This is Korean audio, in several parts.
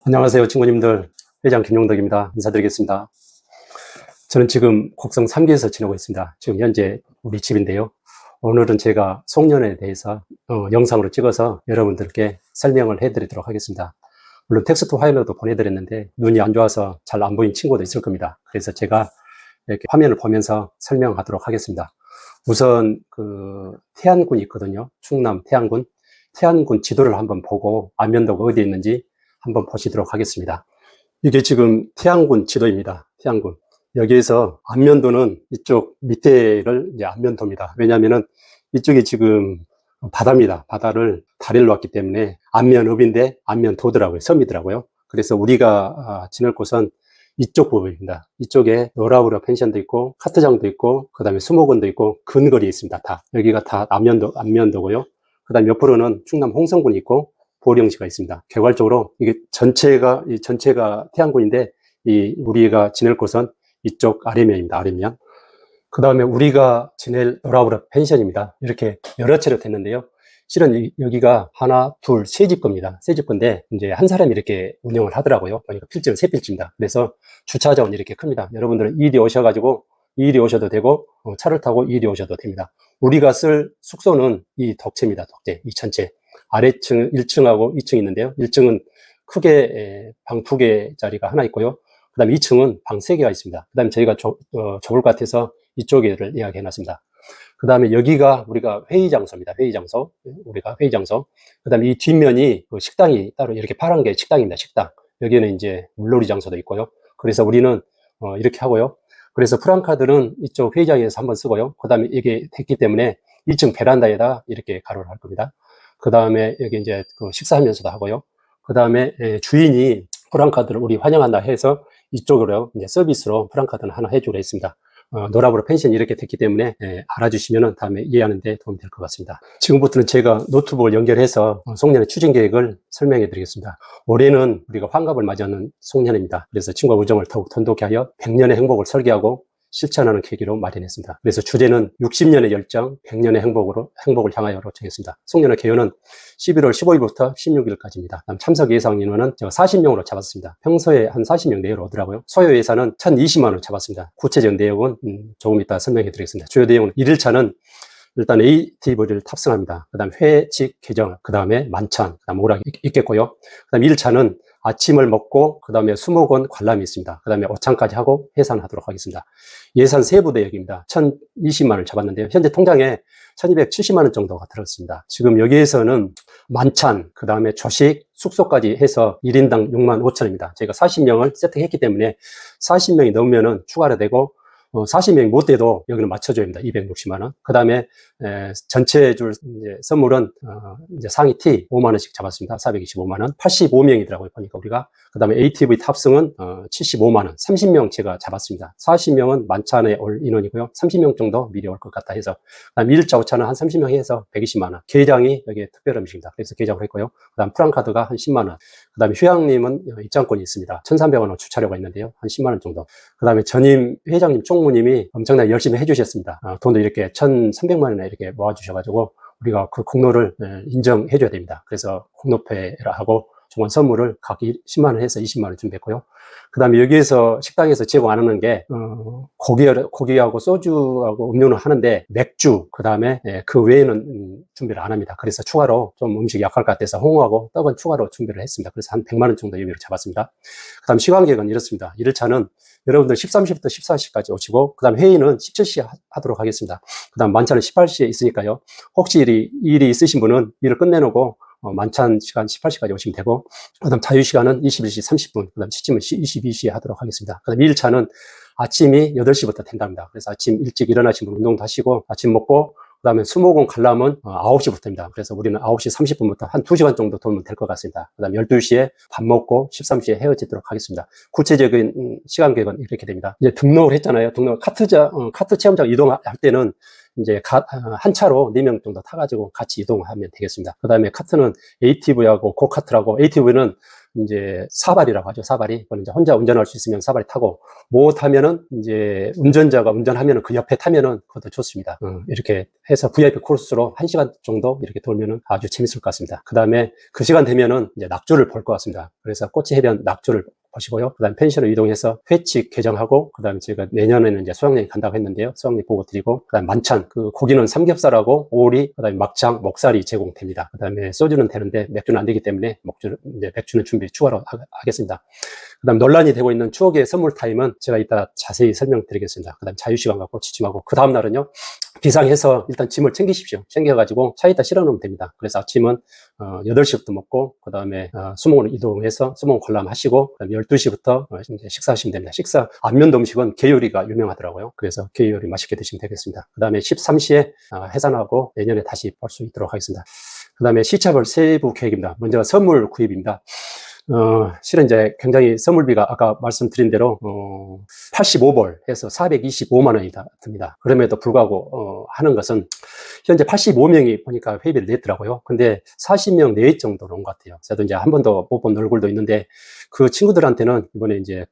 안녕하세요, 친구님들. 회장 김용덕입니다. 인사드리겠습니다. 저는 지금 곡성 3기에서 지내고 있습니다. 지금 현재 우리 집인데요. 오늘은 제가 송년회에 대해서 영상으로 찍어서 여러분들께 설명을 해드리도록 하겠습니다. 물론 텍스트 파일로도 보내드렸는데 눈이 안 좋아서 잘 안 보인 친구도 있을 겁니다. 그래서 제가 이렇게 화면을 보면서 설명하도록 하겠습니다. 우선 태안군이 있거든요. 충남 태안군. 태안군 지도를 한번 보고 안면도가 어디에 있는지 한번 보시도록 하겠습니다. 이게 지금 태안군 지도입니다. 태안군. 여기에서 안면도는 이쪽 밑에를 이제 안면도입니다. 왜냐하면은 이쪽이 지금 바다입니다. 바다를 다리를 놨기 때문에 안면읍인데 안면도더라고요. 섬이더라고요. 그래서 우리가 지낼 곳은 이쪽 부분입니다. 이쪽에 노라우라 펜션도 있고 카트장도 있고 그 다음에 수목원도 있고 근거리에 있습니다. 다 여기가 다 안면도고요. 그 다음에 옆으로는 충남 홍성군이 있고 보령시가 있습니다. 개괄적으로 이게 전체가 태안군인데 우리가 지낼 곳은 이쪽 아래면입니다. 아래면. 그 다음에 우리가 지낼 노라우라 펜션입니다. 이렇게 여러 채로 됐는데요. 실은 여기가 하나, 둘, 세 집 겁니다. 세 집 건데 이제 한 사람이 이렇게 운영을 하더라고요. 그러니까 필지는 세 필지입니다. 그래서 주차 자원이 이렇게 큽니다. 여러분들은 이리 오셔가지고 이리 오셔도 되고 차를 타고 이리 오셔도 됩니다. 우리가 쓸 숙소는 이 덕체입니다. 덕체. 이 전체. 아래층 1층하고 2층 있는데요. 1층은 크게 방 2개짜리가 하나 있고요. 그 다음에 2층은 방 3개가 있습니다. 그 다음에 저희가 좁을 것 같아서 이쪽에를 예약해 놨습니다. 그 다음에 여기가 우리가 회의 장소입니다. 회의 장소. 그 다음에 이 뒷면이 식당이 따로 이렇게 파란 게 식당입니다. 식당. 여기는 이제 물놀이 장소도 있고요. 그래서 우리는 이렇게 하고요. 그래서 프랑카드는 이쪽 회의장에서 한번 쓰고요. 그 다음에 이게 됐기 때문에 1층 베란다에다 이렇게 가로를 할 겁니다. 그 다음에 여기 이제 식사하면서도 하고요. 그 다음에 주인이 프랑카드를 우리 환영한다 해서 이쪽으로 이제 서비스로 프랑카드는 하나 해주기로 했습니다. 노라브로 펜션이 이렇게 됐기 때문에 알아주시면 다음에 이해하는 데 도움이 될 것 같습니다. 지금부터는 제가 노트북을 연결해서 송년회 추진 계획을 설명해 드리겠습니다. 올해는 우리가 환갑을 맞이하는 송년회입니다. 그래서 친구와 우정을 더욱 돈독히 하여 100년의 행복을 설계하고 실천하는 계기로 마련했습니다. 그래서 주제는 60년의 열정, 100년의 행복을 향하여로 정했습니다. 송년회 개요는 11월 15일부터 16일까지입니다. 참석 예상 인원은 제가 40명으로 잡았습니다. 평소에 한 40명 내외로 오더라고요. 소요 예산은 1,020만 원을 잡았습니다. 구체적 내용은 조금 이따 설명해 드리겠습니다. 주요 내용은 1일차는 일단 ATV를 탑승합니다. 그 다음 회식 개정, 그 다음에 만찬, 그 다음 오락이 있겠고요. 그 다음 1일차는 아침을 먹고 그 다음에 수목원 관람이 있습니다. 그 다음에 오찬까지 하고 해산하도록 하겠습니다. 예산 세부 대역입니다. 1,020만 원을 잡았는데요. 현재 통장에 1,270만 원 정도가 들었습니다. 지금 여기에서는 만찬, 그 다음에 조식, 숙소까지 해서 1인당 6만 5천 원입니다. 저희가 40명을 세팅했기 때문에 40명이 넘으면은 추가로 되고 40명이 못 돼도 여기는 맞춰줘야 합니다. 260만 원. 그 다음에 전체 줄 이제 선물은 이제 상의 티 5만 원씩 잡았습니다. 425만 원. 85명이더라고요. 보니까 우리가. 그 다음에 ATV 탑승은 75만 원. 30명 제가 잡았습니다. 40명은 만찬에 올 인원이고요. 30명 정도 미리 올 것 같다 해서. 그 다음 1일차 오차는 한 30명 해서 120만 원. 게장이 여기에 특별 음식입니다. 그래서 게장을 했고요. 그 다음 프랑카드가 한 10만 원. 그 다음에 휴양림은 입장권이 있습니다. 1,300원 주차료가 있는데요. 한 10만 원 정도. 그 다음에 전임 회장님 총무님이 엄청나게 열심히 해주셨습니다. 돈도 이렇게 1,300만 원에 이렇게 모아주셔가지고 우리가 그 공로를 인정해줘야 됩니다. 그래서 공로패라 하고 정원 선물을 각 10만 원 해서 20만 원 준비했고요. 그 다음에 여기에서 식당에서 제공 안 하는 게 고기하고 소주하고 음료는 하는데 맥주 그 다음에 그 외에는 준비를 안 합니다. 그래서 추가로 좀 음식이 약할 것 같아서 홍어하고 떡은 추가로 준비를 했습니다. 그래서 한 100만 원 정도 예비로 잡았습니다. 그 다음 시간 계획은 이렇습니다. 1일차는 여러분들 13시부터 14시까지 오시고 그 다음 회의는 17시에 하도록 하겠습니다. 그 다음 만찬은 18시에 있으니까요. 혹시 일이 있으신 분은 일을 끝내놓고 만찬 시간 18시까지 오시면 되고, 그 다음 자유시간은 21시 30분, 그 다음 취침은 22시에 하도록 하겠습니다. 그 다음 2일차는 아침이 8시부터 된답니다. 그래서 아침 일찍 일어나시면 운동도 하시고, 아침 먹고, 그 다음에 수목원 관람은 9시부터입니다. 그래서 우리는 9시 30분부터 한 2시간 정도 돌면 될 것 같습니다. 그 다음 12시에 밥 먹고 13시에 헤어지도록 하겠습니다. 구체적인 시간 계획은 이렇게 됩니다. 이제 등록을 했잖아요. 카트 체험장 이동할 때는 이제 한 차로 4명 정도 타가지고 같이 이동하면 되겠습니다. 그 다음에 카트는 ATV하고 고카트라고, ATV는 이제 사발이라고 하죠. 사발이. 그건 이제 혼자 운전할 수 있으면 사발이 타고, 못하면은 이제 운전자가 운전하면은 그 옆에 타면은 그것도 좋습니다. 이렇게 해서 VIP 코스로 1시간 정도 이렇게 돌면은 아주 재밌을 것 같습니다. 그 다음에 그 시간 되면은 이제 낙조를 볼 것 같습니다. 그래서 꼬치 해변 낙조를 보시고요. 그 다음에 펜션으로 이동해서 회칙 개정하고, 그 다음에 제가 내년에는 이제 수학여행 간다고 했는데요. 수학여행 보고 드리고, 그 다음에 만찬, 그 고기는 삼겹살하고 오리, 그 다음에 막창, 목살이 제공됩니다. 그 다음에 소주는 되는데 맥주는 안 되기 때문에 맥주는 준비 추가로 하겠습니다. 그 다음 논란이 되고 있는 추억의 선물 타임은 제가 이따 자세히 설명드리겠습니다. 그 다음 자유시간 갖고 취침하고, 그 다음 날은요, 기상해서 일단 짐을 챙기십시오. 챙겨가지고 차에다 실어놓으면 됩니다. 그래서 아침은 8시부터 먹고, 그 다음에 수목원 이동해서 수목원 관람하시고, 그 다음에 12시부터 이제 식사하시면 됩니다. 식사, 안면도 음식은 게요리가 유명하더라고요. 그래서 게요리 맛있게 드시면 되겠습니다. 그 다음에 13시에 해산하고 내년에 다시 볼 수 있도록 하겠습니다. 그 다음에 시차별 세부 계획입니다. 먼저 선물 구입입니다. 실은 이제 굉장히 선물비가 아까 말씀드린 대로 85벌 해서 425만 원이 듭니다. 그럼에도 불구하고 하는 것은 현재 85명이 보니까 회비를 냈더라고요. 근데 40명 내외 정도로 온 것 같아요. 저도 이제 한 번도 못 본 얼굴도 있는데 그 친구들한테는 이번에 이제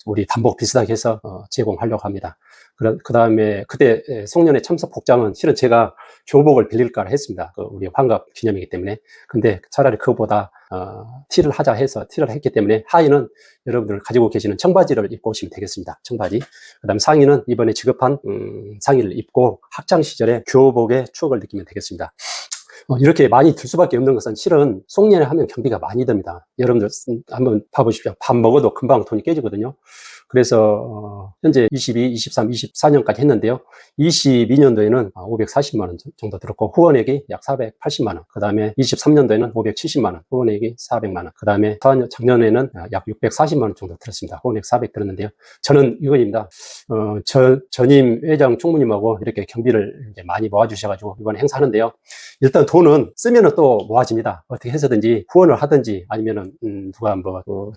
우리 단복 비슷하게 해서 제공하려고 합니다. 그 다음에 그때 송년회 참석 복장은 실은 제가 교복을 빌릴까 했습니다. 우리 환갑 기념이기 때문에. 근데 차라리 그거보다 티를 하자 해서 티를 했기 때문에 하의는 여러분들 가지고 계시는 청바지를 입고 오시면 되겠습니다. 청바지. 그 다음 상의는 이번에 지급한 상의를 입고 학창 시절의 교복의 추억을 느끼면 되겠습니다. 이렇게 많이 들 수밖에 없는 것은 실은 송년회 하면 경비가 많이 듭니다. 여러분들 한번 봐보십시오. 밥 먹어도 금방 돈이 깨지거든요. 그래서 현재 22, 23, 24년까지 했는데요. 22년도에는 540만 원 정도 들었고 후원액이 약 480만 원. 그 다음에 23년도에는 570만 원, 후원액이 400만 원. 그 다음에 작년에는 약 640만 원 정도 들었습니다. 후원액 400 들었는데요. 저는 이거입니다. 전임 회장 총무님하고 이렇게 경비를 이제 많이 모아주셔가지고 이번에 행사하는데요. 일단 돈은 쓰면은 또 모아집니다. 어떻게 해서든지 후원을 하든지 아니면은 누가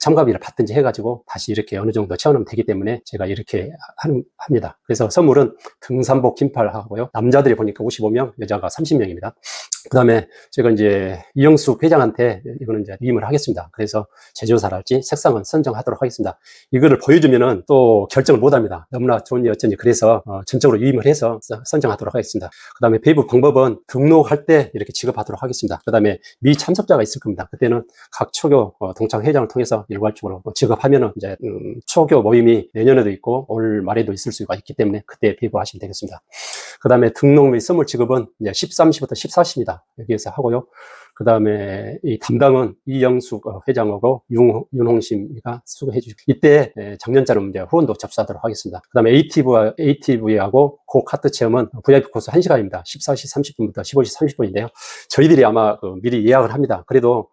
참가비를 받든지 해가지고 다시 이렇게 어느 정도 채워놓으면 되기 때문에 제가 이렇게 합니다. 그래서 선물은 등산복 긴팔 하고요. 남자들이 보니까 55명, 여자가 30명입니다. 그 다음에 제가 이제 이영숙 회장한테 이거는 이제 위임을 하겠습니다. 그래서 제조사랄지 색상은 선정하도록 하겠습니다. 이거를 보여주면은 또 결정을 못 합니다. 너무나 좋은지 어쩐지. 그래서 전적으로 위임을 해서 선정하도록 하겠습니다. 그 다음에 배부 방법은 등록할 때 이렇게 지급하도록 하겠습니다. 그 다음에 미참석자가 있을 겁니다. 그때는 각 초교 동창 회장을 통해서 일괄적으로 지급하면은 이제 초교 모임이 내년에도 있고 올 말에도 있을 수가 있기 때문에 그때 배부하시면 되겠습니다. 그 다음에 등록 및 선물 지급은 이제 13시부터 14시입니다. 여기에서 하고요. 그 다음에 이 담당은 이영숙 회장하고 윤홍심이가 수고해 주시고 이때 작년처럼 이제 후원도 접수하도록 하겠습니다. 그 다음에 ATV하고 고카트 체험은 VIP 코스 1시간입니다. 14시 30분부터 15시 30분인데요. 저희들이 아마 미리 예약을 합니다. 그래도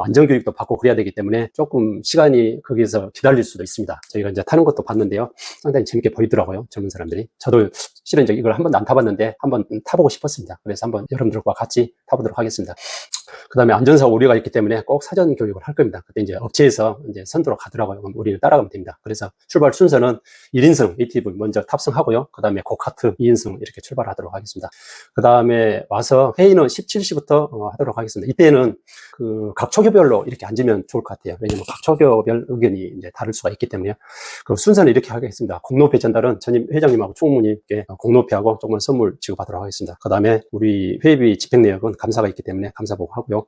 안전교육도 받고 그래야 되기 때문에 조금 시간이 거기서 기다릴 수도 있습니다. 저희가 이제 타는 것도 봤는데요. 상당히 재밌게 보이더라고요. 젊은 사람들이. 저도 실은 이제 이걸 한 번도 안 타봤는데 한번 타보고 싶었습니다. 그래서 한번 여러분들과 같이 타보도록 하겠습니다. 그 다음에 안전사 오류가 있기 때문에 꼭 사전 교육을 할 겁니다. 그때 이제 업체에서 이제 선두로 가더라고요. 그럼 우리는 따라가면 됩니다. 그래서 출발 순서는 1인승 ATV 먼저 탑승하고요. 그 다음에 고카트 2인승 이렇게 출발하도록 하겠습니다. 그 다음에 와서 회의는 17시부터 하도록 하겠습니다. 이때는 각 초교별로 이렇게 앉으면 좋을 것 같아요. 왜냐면 각 초교별 의견이 이제 다를 수가 있기 때문에요. 그 순서는 이렇게 하겠습니다. 공로패 전달은 전임 회장님하고 총무님께 공로패하고 조금만 선물 지급하도록 하겠습니다. 그 다음에 우리 회비 집행 내역은 감사가 있기 때문에 감사 보고 하고요.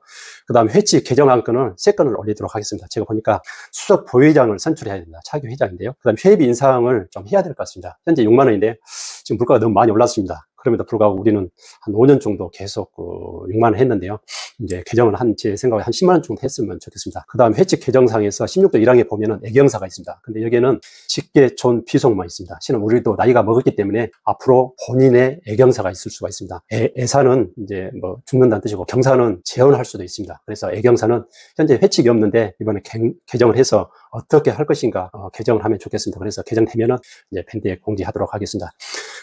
그 다음에 회칙 개정 안건을 3건을 올리도록 하겠습니다. 제가 보니까 수석 부회장을 선출해야 됩니다. 차기 회장인데요. 그 다음에 회비 인상을 좀 해야 될 것 같습니다. 현재 6만 원인데 지금 물가가 너무 많이 올랐습니다. 그럼에도 불구하고 우리는 한 5년 정도 계속 6만 원 했는데요. 이제 개정을 제 생각에 한 10만 원 정도 했으면 좋겠습니다. 그 다음 회칙 개정상에서 16도 1항에 보면은 애경사가 있습니다. 근데 여기에는 직계존 비속만 있습니다. 실은 우리도 나이가 먹었기 때문에 앞으로 본인의 애경사가 있을 수가 있습니다. 애사는 이제 죽는다는 뜻이고 경사는 재혼할 수도 있습니다. 그래서 애경사는 현재 회칙이 없는데 이번에 개정을 해서 어떻게 할 것인가 개정을 하면 좋겠습니다. 그래서 개정되면은 이제 밴드에 공지하도록 하겠습니다.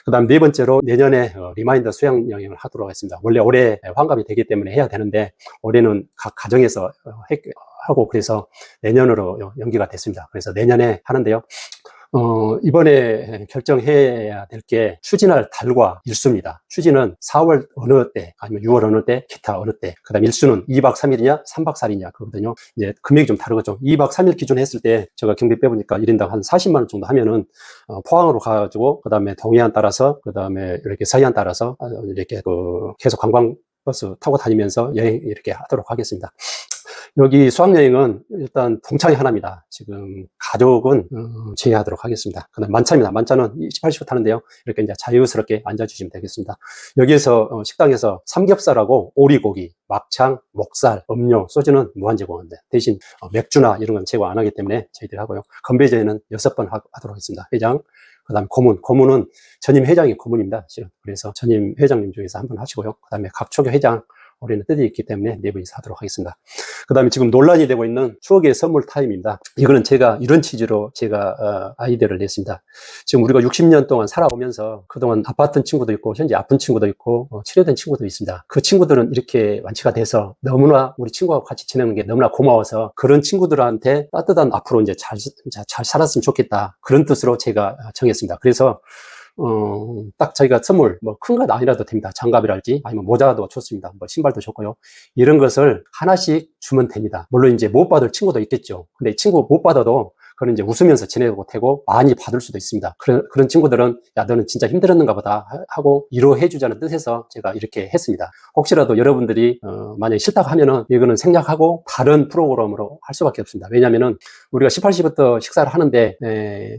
그 다음 4번째로 내년에 리마인더 수양여행을 하도록 하겠습니다. 원래 올해 환갑이 되기 때문에 해야 되는데 올해는 각 가정에서 하고 그래서 내년으로 연기가 됐습니다. 그래서 내년에 하는데요. 이번에 결정해야 될 게 추진할 달과 일수입니다. 추진은 4월 어느 때, 아니면 6월 어느 때, 기타 어느 때. 그 다음 일수는 2박 3일이냐, 3박 4일이냐, 그거거든요. 이제 금액이 좀 다르겠죠. 2박 3일 기준 했을 때, 제가 경비 빼보니까 1인당 한 40만원 정도 하면은, 포항으로 가가지고, 그 다음에 동해안 따라서, 그 다음에 이렇게 서해안 따라서, 이렇게 계속 관광버스 타고 다니면서 여행 이렇게 하도록 하겠습니다. 여기 수학여행은 일단 동창이 하나입니다. 지금 가족은 제외하도록 하겠습니다. 그다음 만차입니다. 만차는 18시부터 하는데요. 이렇게 이제 자유스럽게 앉아주시면 되겠습니다. 여기에서 식당에서 삼겹살하고 오리고기, 막창, 목살, 음료, 소주는 무한 제공한데 대신 맥주나 이런 건 제공 안 하기 때문에 저희들이 하고요. 건배제는 6번 하도록 하겠습니다. 회장, 그 다음에 고문은 전임 회장이 고문입니다. 그래서 전임 회장님 중에서 한 분 하시고요. 그 다음에 각 초교 회장, 올해는 뜻이 있기 때문에 4분이서 하도록 하겠습니다. 그 다음에 지금 논란이 되고 있는 추억의 선물 타임입니다. 이거는 제가 이런 취지로 제가 아이디어를 냈습니다. 지금 우리가 60년 동안 살아오면서 그동안 아팠던 친구도 있고 현재 아픈 친구도 있고 치료된 친구도 있습니다. 그 친구들은 이렇게 완치가 돼서 너무나 우리 친구하고 같이 지내는 게 너무나 고마워서 그런 친구들한테 따뜻한 앞으로 이제 잘 살았으면 좋겠다. 그런 뜻으로 제가 정했습니다. 그래서 딱 저희가 선물, 큰 건 아니라도 됩니다. 장갑이랄지, 아니면 모자도 좋습니다. 신발도 좋고요. 이런 것을 하나씩 주면 됩니다. 물론 이제 못 받을 친구도 있겠죠. 근데 친구 못 받아도 그런 이제 웃으면서 지내고 되고 많이 받을 수도 있습니다. 그런 친구들은 야, 너는 진짜 힘들었는가 보다 하고 위로해 주자는 뜻에서 제가 이렇게 했습니다. 혹시라도 여러분들이 만약에 싫다고 하면은 이거는 생략하고 다른 프로그램으로 할 수밖에 없습니다. 왜냐면은 우리가 18시부터 식사를 하는데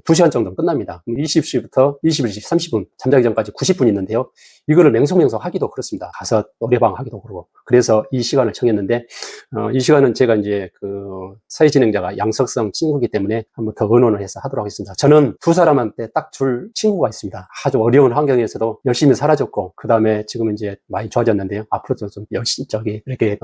2시간 정도 끝납니다. 20시부터 21시 30분 잠자기 전까지 90분 있는데요. 이거를 맹속맹속 하기도 그렇습니다. 가서 노래방 하기도 그러고. 그래서 이 시간을 정했는데 이 시간은 제가 이제 사회 진행자가 양석성 친구이기 때문에 한번 더 의논을 해서 하도록 하겠습니다. 저는 두 사람한테 딱 줄 친구가 있습니다. 아주 어려운 환경에서도 열심히 살아줬고, 그 다음에 지금은 이제 많이 좋아졌는데요. 앞으로도 좀 열심히 이렇게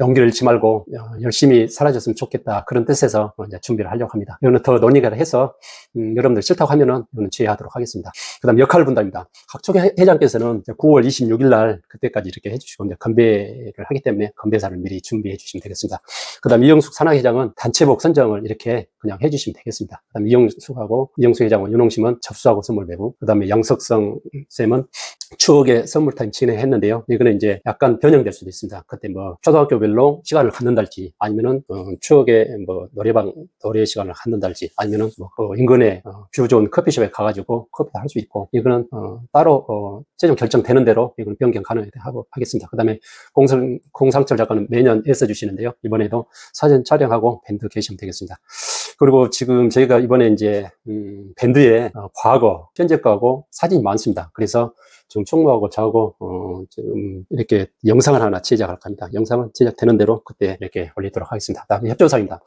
용기를 잃지 말고 열심히 살아줬으면 좋겠다. 그런 뜻에서 이제 준비를 하려고 합니다. 이거는 더 논의를 해서 여러분들 싫다고 하면은 이거는 제외하도록 하겠습니다. 그 다음 역할 분담입니다. 각촉 회장께서는 9월 26일 날 그때까지 이렇게 해주시고 이제 건배를 하기 때문에 건배사를 미리 준비해 주시면 되겠습니다. 그 다음 이영숙 산하회장은 단체복 선정을 이렇게 그냥 해주시면 되겠습니다. 그 다음 이영숙 회장과 윤홍심은 접수하고 선물 배부. 그 다음에 양석성 쌤은 추억의 선물 타임 진행했는데요. 이거는 이제 약간 변형될 수도 있습니다. 그때 초등학교별로 시간을 갖는달지, 아니면은 추억의 노래 시간을 갖는달지, 아니면은 인근에 뷰 좋은 커피숍에 가가지고 커피도 할 수 있고, 이거는 따로 최종 결정되는 대로 이건 변경 가능하고 하겠습니다. 그 다음에 공상철 작가는 매년 애써 주시는데요. 이번에도 사진 촬영하고 밴드 계시면 되겠습니다. 그리고 지금 저희가 이번에 이제 밴드에 과거, 현재 거하고 사진이 많습니다. 그래서 지금 총무하고 저하고 지금 이렇게 영상을 하나 제작할 겁니다. 영상은 제작되는 대로 그때 이렇게 올리도록 하겠습니다. 다음에 협조사입니다.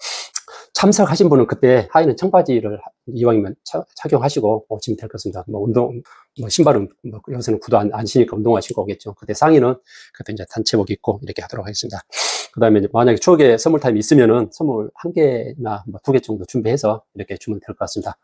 참석하신 분은 그때 하의는 청바지를 이왕이면 착용하시고 오시면 될 것 같습니다. 신발은 요새는 구두 안 신으니까 운동화 신고 오겠죠. 그때 상의는 그때 이제 단체복 입고 이렇게 하도록 하겠습니다. 그 다음에 만약에 추억의 선물 타임이 있으면은 선물 1개나 2개 정도 준비해서 이렇게 주면 될 것 같습니다.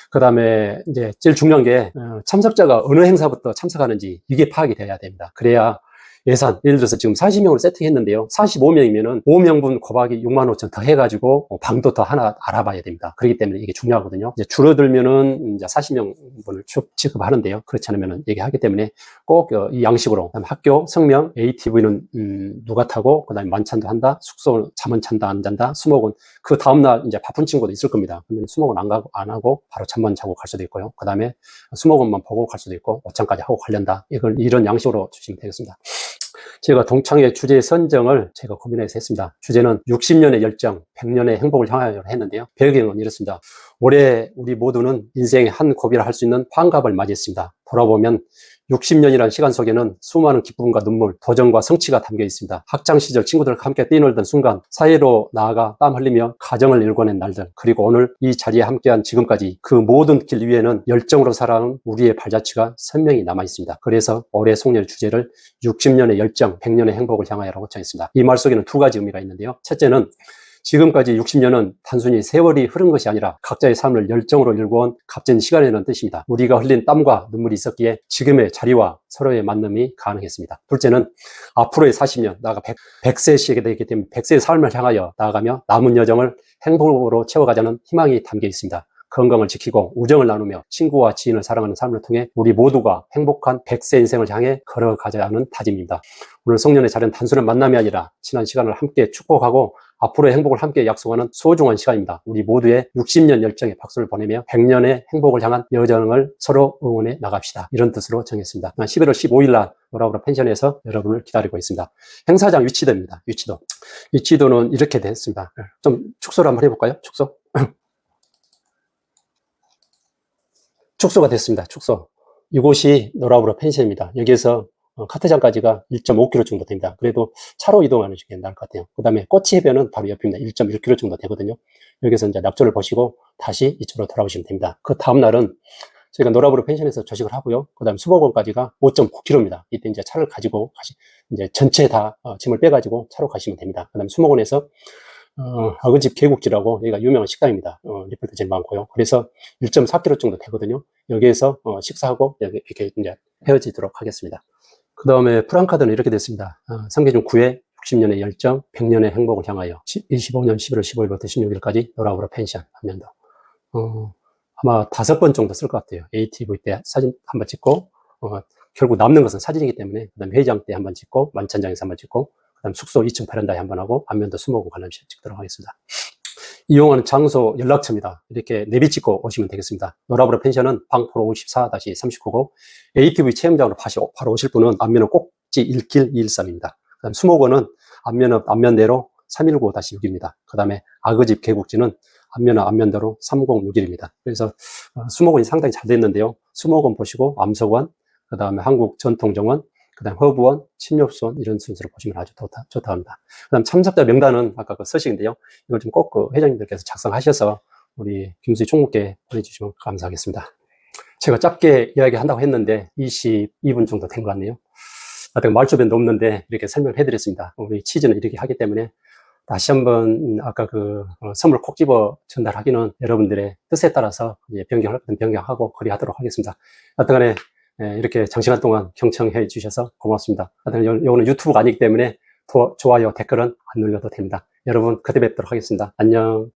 그 다음에 이제 제일 중요한 게 참석자가 어느 행사부터 참석하는지 이게 파악이 돼야 됩니다. 그래야 예산, 예를 들어서 지금 40명을 세팅했는데요. 45명이면은 5명분 곱하기 65,000 더 해가지고 방도 더 하나 알아봐야 됩니다. 그렇기 때문에 이게 중요하거든요. 이제 줄어들면은 이제 40명분을 취급하는데요. 그렇지 않으면은 얘기하기 때문에 꼭 이 양식으로 학교, 성명, ATV는 누가 타고, 그 다음에 만찬도 한다, 숙소 잠은 잔다, 안 잔다, 수목은 그 다음날 이제 바쁜 친구도 있을 겁니다. 그러면 수목은 안 하고 바로 잠만 자고 갈 수도 있고요. 그 다음에 수목원만 보고 갈 수도 있고, 오찬까지 하고 관련다. 이런 양식으로 주시면 되겠습니다. 제가 동창회 주제 선정을 제가 고민해서 했습니다. 주제는 60년의 열정, 100년의 행복을 향하여 했는데요. 배경은 이렇습니다. 올해 우리 모두는 인생의 한 고비를 할 수 있는 환갑을 맞이했습니다. 돌아보면 60년이라는 시간 속에는 수많은 기쁨과 눈물, 도전과 성취가 담겨 있습니다. 학창시절 친구들과 함께 뛰놀던 순간, 사회로 나아가 땀 흘리며 가정을 일궈낸 날들, 그리고 오늘 이 자리에 함께한 지금까지 그 모든 길 위에는 열정으로 살아온 우리의 발자취가 선명히 남아 있습니다. 그래서 올해 송년 주제를 60년의 열정, 100년의 행복을 향하여라고 정했습니다. 이 말 속에는 2가지 의미가 있는데요. 첫째는 지금까지 60년은 단순히 세월이 흐른 것이 아니라 각자의 삶을 열정으로 일궈온 값진 시간이라는 뜻입니다. 우리가 흘린 땀과 눈물이 있었기에 지금의 자리와 서로의 만남이 가능했습니다. 둘째는 앞으로의 40년, 나아가 100세시게 되기 때문에 100세의 삶을 향하여 나아가며 남은 여정을 행복으로 채워가자는 희망이 담겨 있습니다. 건강을 지키고 우정을 나누며 친구와 지인을 사랑하는 삶을 통해 우리 모두가 행복한 100세 인생을 향해 걸어가자 하는 다짐입니다. 오늘 송년회 자리는 단순한 만남이 아니라 지난 시간을 함께 축복하고 앞으로의 행복을 함께 약속하는 소중한 시간입니다. 우리 모두의 60년 열정에 박수를 보내며 100년의 행복을 향한 여정을 서로 응원해 나갑시다. 이런 뜻으로 정했습니다. 11월 15일 날 노라브라 펜션에서 여러분을 기다리고 있습니다. 행사장 위치도입니다. 위치도는 이렇게 됐습니다. 좀 축소를 한번 해볼까요? 축소. 축소가 됐습니다. 축소. 이곳이 노라브라 펜션입니다. 여기에서 카트장까지가 1.5km 정도 됩니다. 그래도 차로 이동하는 게 나을 것 같아요. 그 다음에 꼬치 해변은 바로 옆입니다. 1.1km 정도 되거든요. 여기서 이제 낙조를 보시고 다시 이쪽으로 돌아오시면 됩니다. 그 다음 날은 저희가 노라브라 펜션에서 조식을 하고요. 그 다음에 수목원까지가 5.9km입니다. 이때 이제 차를 가지고 이제 전체 다 짐을 빼가지고 차로 가시면 됩니다. 그 다음에 수목원에서 아그집 계곡지라고 여기가 유명한 식당입니다. 리플도 제일 많고요. 그래서 1.4km 정도 되거든요. 여기에서 식사하고 이렇게 이제 헤어지도록 하겠습니다. 그 다음에 프랑카드는 이렇게 됐습니다. 상계중 9회 60년의 열정, 100년의 행복을 향하여 25년 11월 15일부터 16일까지 노라브라 펜션 한면도. 아마 5번 정도 쓸 것 같아요. ATV 때 사진 한번 찍고, 결국 남는 것은 사진이기 때문에, 그 다음에 회의장 때 한번 찍고, 만찬장에서 한번 찍고, 그 다음 숙소 2층 베란다에 한번 하고, 안면도 수목원 관람실 찍도록 하겠습니다. 이용하는 장소 연락처입니다. 이렇게 내비 찍고 오시면 되겠습니다. 노라브라 펜션은 방포로 54-39고, ATV 체험장으로 바로 오실 분은 안면은 꼭지 1길 213입니다. 그 다음 수목원은 안면은 안면대로 319-6입니다. 그 다음에 아그집 계곡지는 안면은 안면대로 306일입니다. 그래서 수목원이 상당히 잘 됐는데요. 수목원 보시고 암석원, 그 다음에 한국전통정원, 그 다음 허브원, 침엽수원 이런 순서로 보시면 아주 좋다 합니다. 그 다음 참석자 명단은 아까 그 서식인데요. 이걸 좀 꼭 그 회장님들께서 작성하셔서 우리 김수희 총무께 보내주시면 감사하겠습니다. 제가 짧게 이야기한다고 했는데 22분 정도 된 것 같네요. 하여튼 말주변도 없는데 이렇게 설명을 해드렸습니다. 우리 취지는 이렇게 하기 때문에 다시 한번 아까 그 선물 콕 집어 전달하기는 여러분들의 뜻에 따라서 이제 변경하고 그리하도록 하겠습니다. 하여튼간에 이렇게 장시간 동안 경청해 주셔서 고맙습니다. 하여튼 이거는 유튜브가 아니기 때문에 좋아요, 댓글은 안 눌러도 됩니다. 여러분 그때 뵙도록 하겠습니다. 안녕.